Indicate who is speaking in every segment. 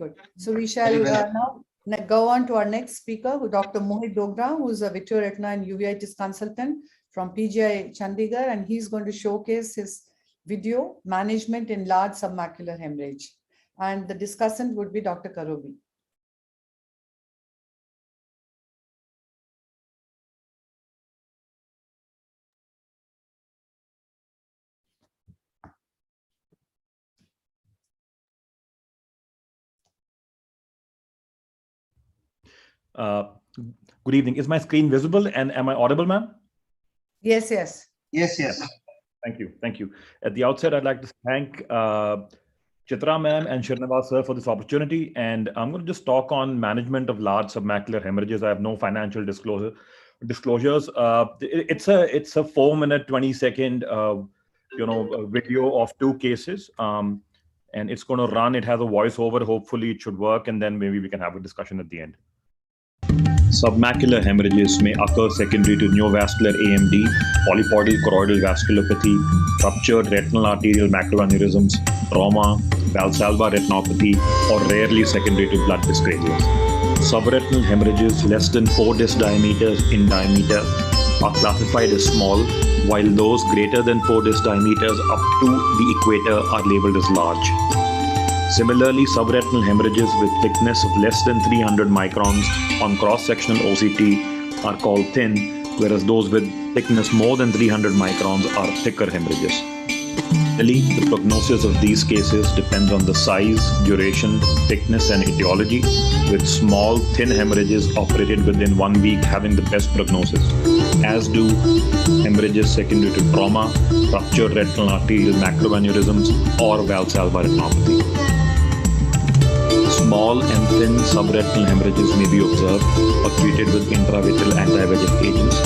Speaker 1: Good. So we shall now go on to our next speaker, Dr. Mohit Dogra, who is a vitreoretina and uveitis consultant from PGI Chandigarh, and he's going to showcase his video management in large submacular hemorrhage. And the discussant would be Dr. Karobi.
Speaker 2: Good evening. Is my screen visible and am I audible, ma'am?
Speaker 1: Yes, yes.
Speaker 3: Yes, yes.
Speaker 2: Thank you. Thank you. At the outset, I'd like to thank Chitra ma'am and Srinivas sir for this opportunity. And I'm going to just talk on management of large submacular hemorrhages. I have no financial disclosures. It's a 4-minute, 20-second video of 2 cases. And it's going to run. It has a voiceover. Hopefully it should work. And then maybe we can have a discussion at the end. Submacular hemorrhages may occur secondary to neovascular AMD, polypoidal choroidal vasculopathy, ruptured retinal arterial macroaneurysms, trauma, Valsalva retinopathy, or rarely secondary to blood dyscrasias. Subretinal hemorrhages less than 4 disc diameters in diameter are classified as small, while those greater than 4 disc diameters up to the equator are labeled as large. Similarly, subretinal hemorrhages with thickness of less than 300 microns on cross-sectional OCT are called thin, whereas those with thickness more than 300 microns are thicker hemorrhages. The prognosis of these cases depends on the size, duration, thickness, and etiology, with small, thin hemorrhages operated within 1 week having the best prognosis, as do hemorrhages secondary to trauma, ruptured retinal arterial macroaneurysms, or Valsalva retinopathy. Small and thin subretinal hemorrhages may be observed or treated with intravitreal anti-VEGF agents.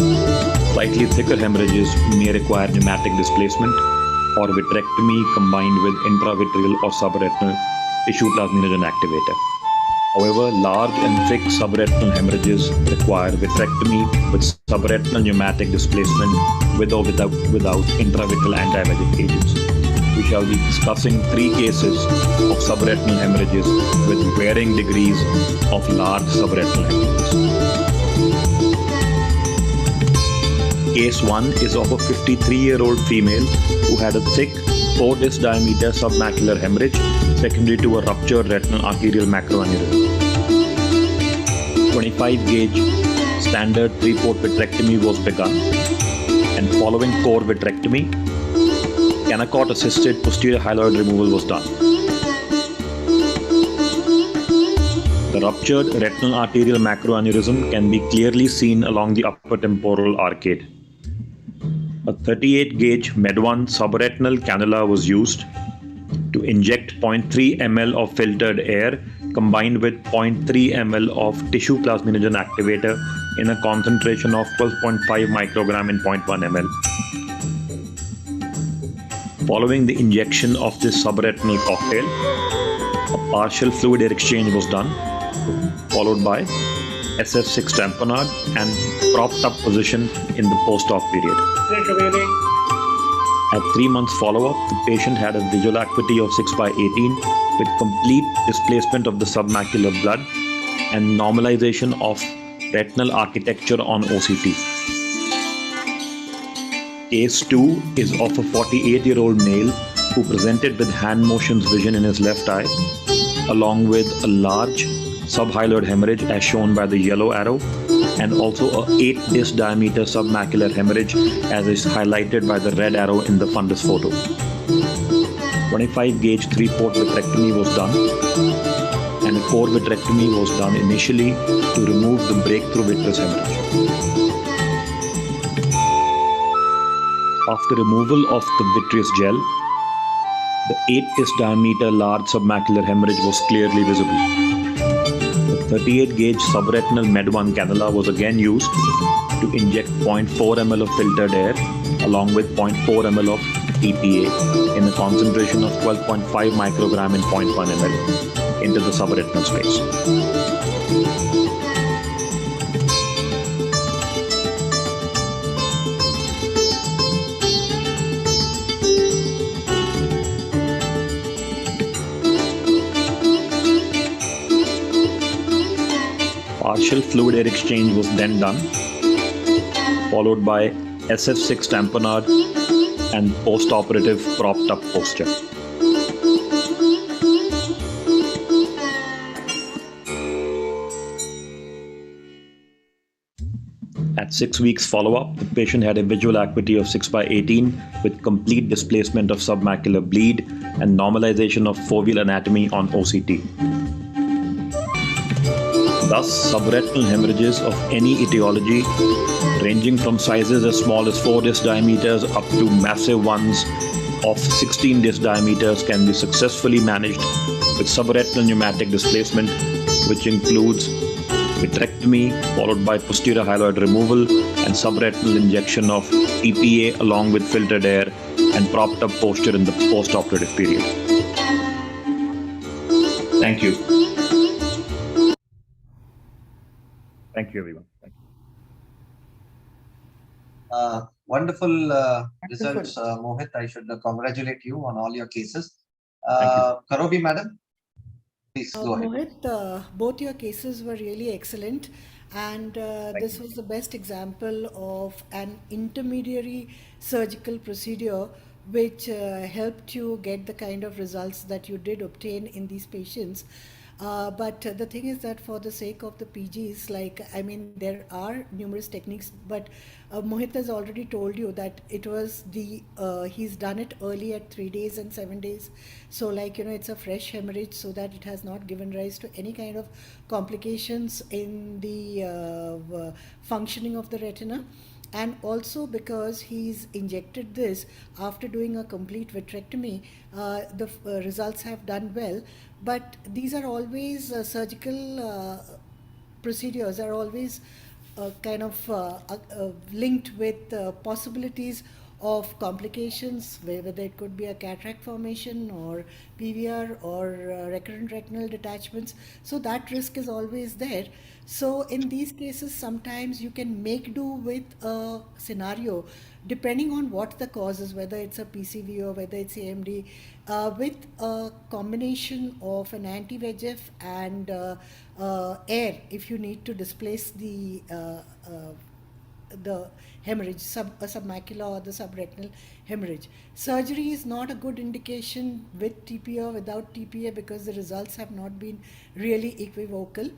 Speaker 2: Slightly thicker hemorrhages may require pneumatic displacement or vitrectomy combined with intravitreal or subretinal tissue plasminogen activator. However, large and thick subretinal hemorrhages require vitrectomy with subretinal pneumatic displacement with or without intravitreal anti-VEGF agents. We shall be discussing 3 cases of subretinal hemorrhages with varying degrees of large subretinal hemorrhages. Case 1 is of a 53-year-old female who had a thick 4 disc diameter submacular hemorrhage secondary to a ruptured retinal arterial macroaneurysm. 25 gauge standard 3-port vitrectomy was begun, and following core vitrectomy, Kennicott-assisted posterior hyaloid removal was done. The ruptured retinal arterial macroaneurysm can be clearly seen along the upper temporal arcade. A 38-gauge Med1 subretinal cannula was used to inject 0.3 ml of filtered air combined with 0.3 ml of tissue plasminogen activator in a concentration of 12.5 microgram in 0.1 ml. Following the injection of this subretinal cocktail, a partial fluid air exchange was done, followed by SF6 tamponade and propped up position in the post-op period. At 3 months follow-up, the patient had a visual acuity of 6/18 with complete displacement of the submacular blood and normalization of retinal architecture on OCT. Case 2 is of a 48-year-old male who presented with hand motions vision in his left eye, along with a large subhyaloid hemorrhage as shown by the yellow arrow, and also a 8 disc diameter submacular hemorrhage as is highlighted by the red arrow in the fundus photo. 25 gauge 3-port vitrectomy was done, and a core vitrectomy was done initially to remove the breakthrough vitreous hemorrhage. After removal of the vitreous gel, the 8 disc diameter large submacular hemorrhage was clearly visible. The 38 gauge subretinal Med1 cannula was again used to inject 0.4 ml of filtered air along with 0.4 ml of TPA in a concentration of 12.5 microgram in 0.1 ml into the subretinal space. Partial fluid air exchange was then done, followed by SF6 tamponade and post-operative propped up posture. At 6 weeks follow-up, the patient had a visual acuity of 6/18 with complete displacement of submacular bleed and normalization of foveal anatomy on OCT. Thus, subretinal hemorrhages of any etiology, ranging from sizes as small as 4 disc diameters up to massive ones of 16 disc diameters, can be successfully managed with subretinal pneumatic displacement, which includes vitrectomy followed by posterior hyaloid removal and subretinal injection of TPA along with filtered air and propped up posture in the post-operative period. Thank you. Thank you, everyone. Thank you.
Speaker 3: Wonderful results, Mohit. I should congratulate you on all your cases.
Speaker 2: Thank you.
Speaker 3: Karobi, madam, please go ahead.
Speaker 4: Mohit, both your cases were really excellent, and this was the best example of an intermediary surgical procedure which helped you get the kind of results that you did obtain in these patients. But the thing is that for the sake of the PGs, there are numerous techniques, but Mohit has already told you that it was he's done it early at 3 days and 7 days. So it's a fresh hemorrhage, so that it has not given rise to any kind of complications in the functioning of the retina. And also because he's injected this after doing a complete vitrectomy, the results have done well. But these are always surgical procedures are always linked with possibilities of complications, whether it could be a cataract formation or PVR or recurrent retinal detachments. So that risk is always there. So in these cases, sometimes you can make do with a scenario depending on what the cause is, whether it's a PCV or whether it's AMD, with a combination of an anti-VEGF and air if you need to displace the hemorrhage, submacular or the subretinal hemorrhage. Surgery is not a good indication with TPA or without TPA because the results have not been really equivocal.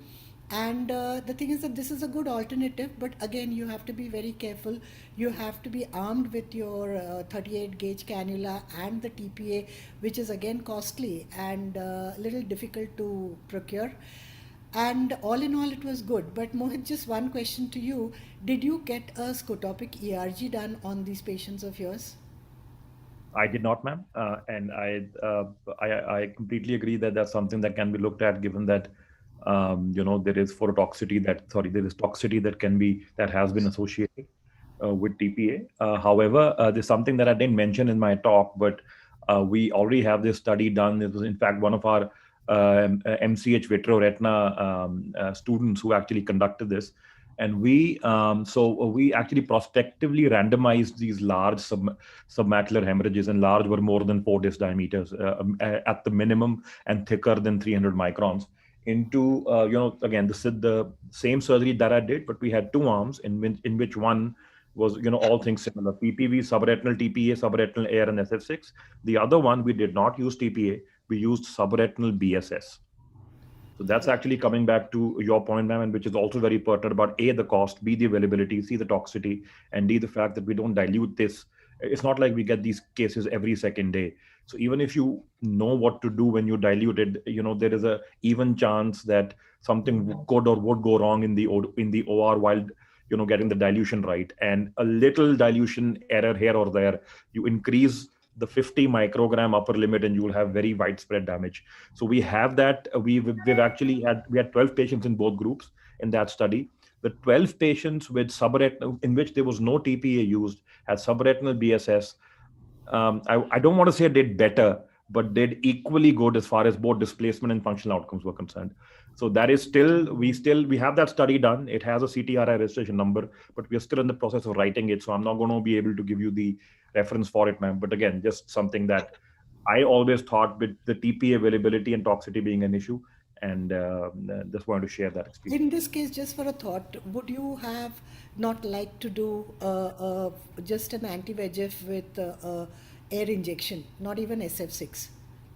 Speaker 4: And the thing is that this is a good alternative, but again, you have to be very careful. You have to be armed with your 38 gauge cannula and the TPA, which is again costly and a little difficult to procure. And all in all, it was good. But Mohit, just one question to you. Did you get a scotopic ERG done on these patients of yours?
Speaker 2: I did not, ma'am. And I completely agree that that's something that can be looked at, given that there is toxicity that has been associated with TPA. However, there's something that I didn't mention in my talk, but we already have this study done. It was in fact one of our MCH Vitreoretina students who actually conducted this. And we actually prospectively randomized these large submacular hemorrhages, and large were more than 4 disc diameters at the minimum and thicker than 300 microns, into again the same surgery that I did, but we had 2 arms in which one was all things similar: PPV, subretinal TPA, subretinal air, and SF6. The other one we did not use TPA, we used subretinal BSS. So that's actually coming back to your point, ma'am, and which is also very pertinent about A, the cost, B, the availability, C, the toxicity, and D, the fact that we don't dilute this. It's not like we get these cases every second day. So even if you know what to do when you dilute it, there is a even chance that something could or would go wrong in the OR while getting the dilution right. And a little dilution error here or there, you increase the 50 microgram upper limit and you will have very widespread damage. So we have that. We had 12 patients in both groups in that study. The 12 patients with subretinal, in which there was no TPA used, had subretinal BSS. I don't want to say did better, but did equally good as far as both displacement and functional outcomes were concerned. So that is we have that study done. It has a CTRI registration number, but we are still in the process of writing it. So I'm not going to be able to give you the reference for it, ma'am. But again, just something that I always thought, with the TPA availability and toxicity being an issue, And just wanted to share that experience.
Speaker 4: In this case, just for a thought, would you have not liked to do just an anti-VEGF with air injection, not even SF6?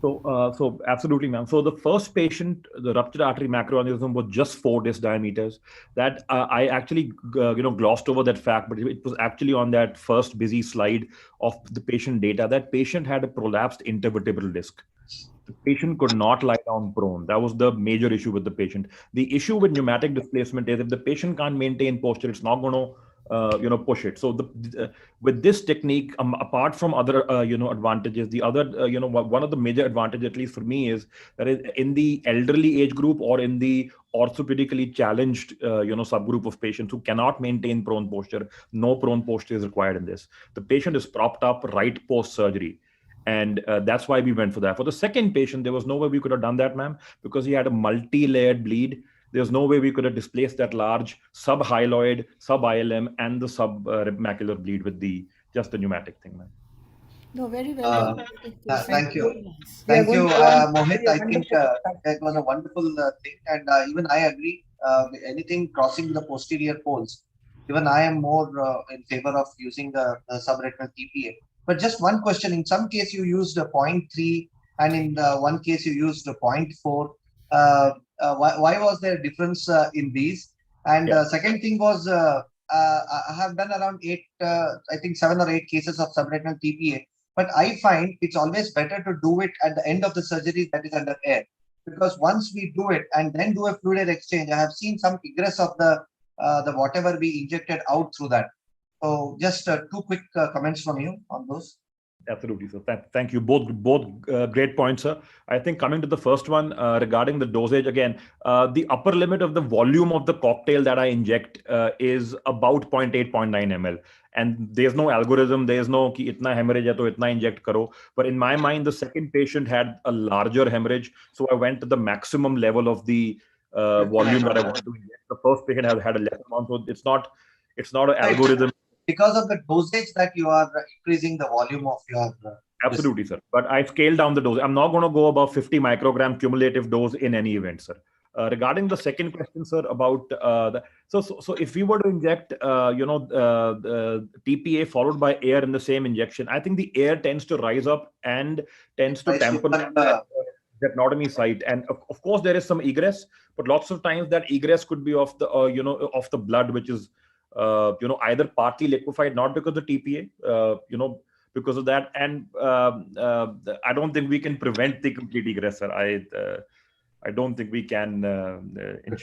Speaker 2: So absolutely, ma'am. So the first patient, the ruptured artery macroaneurysm was just 4 disc diameters. That I actually, glossed over that fact, but it was actually on that first busy slide of the patient data. That patient had a prolapsed intervertebral disc. The patient could not lie down prone. That was the major issue with the patient. The issue with pneumatic displacement is if the patient can't maintain posture, it's not going to push it. So with this technique, apart from other advantages, the other one of the major advantages, at least for me, is that in the elderly age group or in the orthopedically challenged subgroup of patients who cannot maintain prone posture, no prone posture is required in this. The patient is propped up right post surgery. And that's why we went for that. For the second patient, there was no way we could have done that, ma'am, because he had a multi-layered bleed. There's no way we could have displaced that large subhyaloid, sub-ILM, and the submacular bleed with just the pneumatic thing, ma'am.
Speaker 4: No, very well.
Speaker 3: Thank you.
Speaker 4: Very nice.
Speaker 3: Thank
Speaker 1: We are
Speaker 3: you,
Speaker 1: going to
Speaker 3: Mohit. I think
Speaker 1: wonderful-
Speaker 3: it was a wonderful thing. And even I agree, anything crossing the posterior poles, even I am more in favor of using the subretinal TPA. But just one question, in some case you used a 0.3 and in one case you used a 0.4. Why was there a difference in these? And second thing was, I have done around 7 or 8 cases of subretinal TPA. But I find it's always better to do it at the end of the surgery that is under air. Because once we do it and then do a fluid air exchange, I have seen some egress of the whatever we injected out through that. So just 2 quick comments from you on those.
Speaker 2: Absolutely, sir. Thank you. Both great points, sir. I think coming to the first one regarding the dosage, again, the upper limit of the volume of the cocktail that I inject is about 0.8, 0.9 ml. And there's no algorithm. There's no ki itna hemorrhage hai to itna inject karo. But in my mind, the second patient had a larger hemorrhage. So I went to the maximum level of the volume that I wanted to inject. The first patient had a less amount. So it's not an algorithm.
Speaker 3: Because of the dosage that you are increasing the volume of your...
Speaker 2: Absolutely, sir. But I scaled down the dose. I'm not going to go above 50 microgram cumulative dose in any event, sir. Regarding the second question, sir, about so if we were to inject, TPA followed by air in the same injection, I think the air tends to rise up and tends to tamper the sternotomy site. And of course, there is some egress, but lots of times that egress could be of the of the blood, which is either partly liquefied, not because of TPA, because of that. And I don't think we can prevent the complete egress, sir. I don't think we can ensure that.